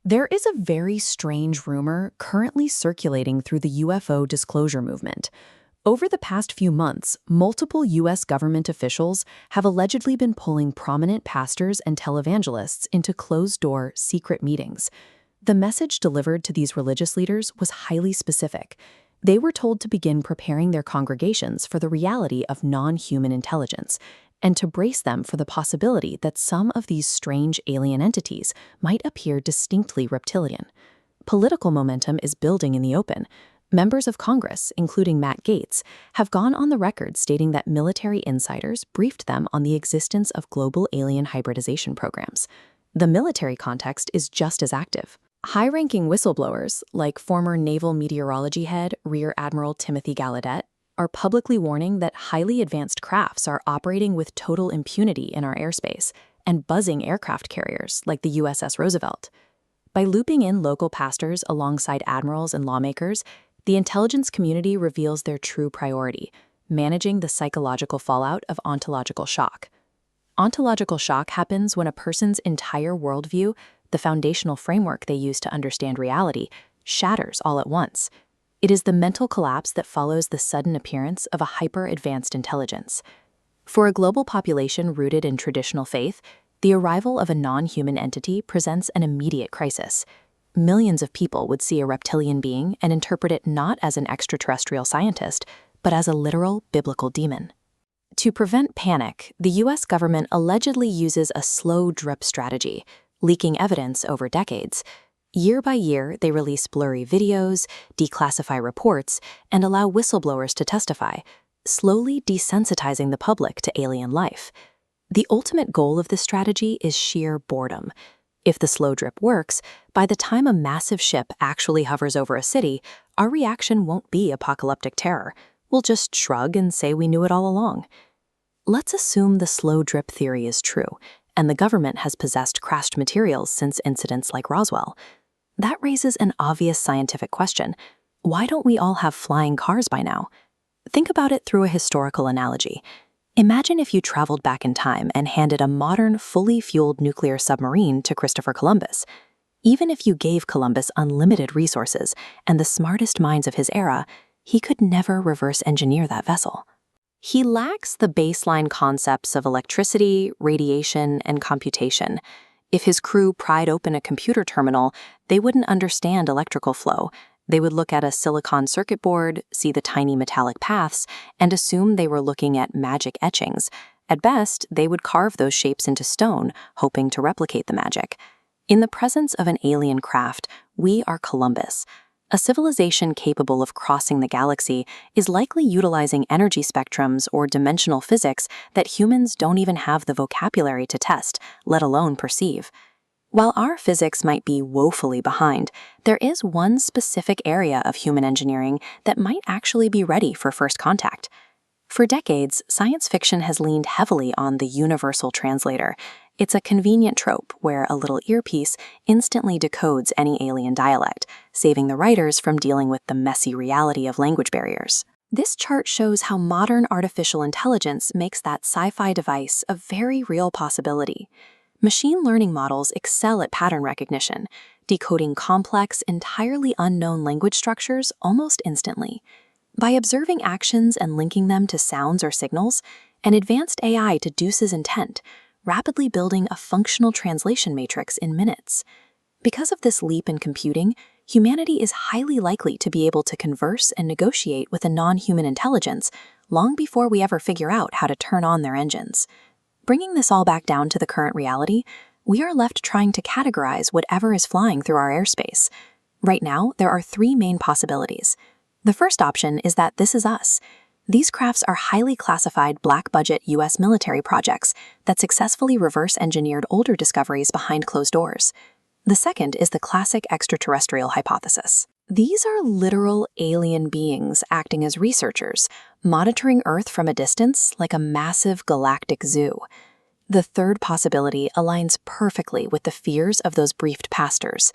There is a very strange rumor currently circulating through the UFO disclosure movement. Over the past few months, multiple U.S. government officials have allegedly been pulling prominent pastors and televangelists into closed-door, secret meetings. The message delivered to these religious leaders was highly specific. They were told to begin preparing their congregations for the reality of non-human intelligence, and to brace them for the possibility that some of these strange alien entities might appear distinctly reptilian. Political momentum is building in the open. Members of Congress, including Matt Gaetz, have gone on the record stating that military insiders briefed them on the existence of global alien hybridization programs. The military context is just as active. High-ranking whistleblowers, like former naval meteorology head Rear Admiral Timothy Gallaudet, are publicly warning that highly advanced crafts are operating with total impunity in our airspace and buzzing aircraft carriers like the USS Roosevelt. By looping in local pastors alongside admirals and lawmakers, the intelligence community reveals their true priority: managing the psychological fallout of ontological shock. Ontological shock happens when a person's entire worldview, the foundational framework they use to understand reality, shatters all at once. It is the mental collapse that follows the sudden appearance of a hyper-advanced intelligence. For a global population rooted in traditional faith, the arrival of a non-human entity presents an immediate crisis. Millions of people would see a reptilian being and interpret it not as an extraterrestrial scientist, but as a literal biblical demon. To prevent panic, the U.S. government allegedly uses a slow drip strategy, leaking evidence over decades. Year by year, they release blurry videos, declassify reports, and allow whistleblowers to testify, slowly desensitizing the public to alien life. The ultimate goal of this strategy is sheer boredom. If the slow drip works, by the time a massive ship actually hovers over a city, our reaction won't be apocalyptic terror. We'll just shrug and say we knew it all along. Let's assume the slow drip theory is true, and the government has possessed crashed materials since incidents like Roswell. That raises an obvious scientific question. Why don't we all have flying cars by now? Think about it through a historical analogy. Imagine if you traveled back in time and handed a modern, fully fueled nuclear submarine to Christopher Columbus. Even if you gave Columbus unlimited resources and the smartest minds of his era, he could never reverse engineer that vessel. He lacks the baseline concepts of electricity, radiation, and computation. If his crew pried open a computer terminal, they wouldn't understand electrical flow. They would look at a silicon circuit board, see the tiny metallic paths, and assume they were looking at magic etchings. At best, they would carve those shapes into stone, hoping to replicate the magic. In the presence of an alien craft, we are Columbus. A civilization capable of crossing the galaxy is likely utilizing energy spectrums or dimensional physics that humans don't even have the vocabulary to test, let alone perceive. While our physics might be woefully behind, there is one specific area of human engineering that might actually be ready for first contact. For decades, science fiction has leaned heavily on the universal translator. It's a convenient trope where a little earpiece instantly decodes any alien dialect, saving the writers from dealing with the messy reality of language barriers. This chart shows how modern artificial intelligence makes that sci-fi device a very real possibility. Machine learning models excel at pattern recognition, decoding complex, entirely unknown language structures almost instantly. By observing actions and linking them to sounds or signals, an advanced AI deduces intent, rapidly building a functional translation matrix in minutes. Because of this leap in computing, humanity is highly likely to be able to converse and negotiate with a non-human intelligence long before we ever figure out how to turn on their engines. Bringing this all back down to the current reality, we are left trying to categorize whatever is flying through our airspace. Right now, there are three main possibilities. The first option is that this is us. These crafts are highly classified black-budget U.S. military projects that successfully reverse-engineered older discoveries behind closed doors. The second is the classic extraterrestrial hypothesis. These are literal alien beings acting as researchers, monitoring Earth from a distance like a massive galactic zoo. The third possibility aligns perfectly with the fears of those briefed pastors.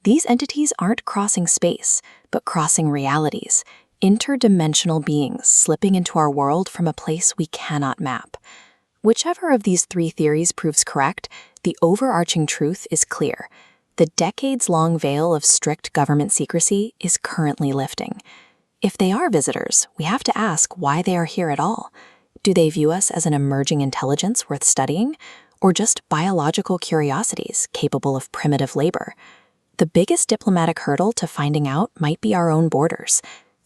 These entities aren't crossing space, but crossing realities, interdimensional beings slipping into our world from a place we cannot map. Whichever of these three theories proves correct, the overarching truth is clear. The decades-long veil of strict government secrecy is currently lifting. If they are visitors, we have to ask why they are here at all. Do they view us as an emerging intelligence worth studying, or just biological curiosities capable of primitive labor? The biggest diplomatic hurdle to finding out might be our own borders.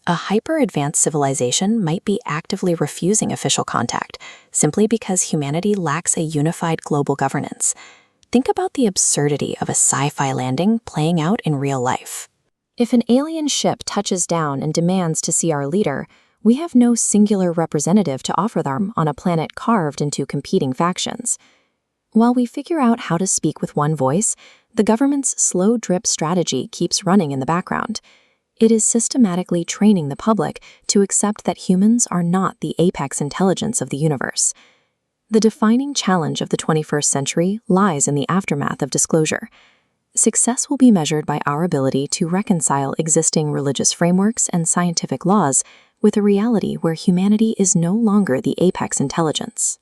A hyper-advanced civilization might be actively refusing official contact simply because humanity lacks a unified global governance. Think about the absurdity of a sci-fi landing playing out in real life. If an alien ship touches down and demands to see our leader, we have no singular representative to offer them on a planet carved into competing factions. While we figure out how to speak with one voice, the government's slow drip strategy keeps running in the background. It is systematically training the public to accept that humans are not the apex intelligence of the universe. The defining challenge of the 21st century lies in the aftermath of disclosure. Success will be measured by our ability to reconcile existing religious frameworks and scientific laws with a reality where humanity is no longer the apex intelligence.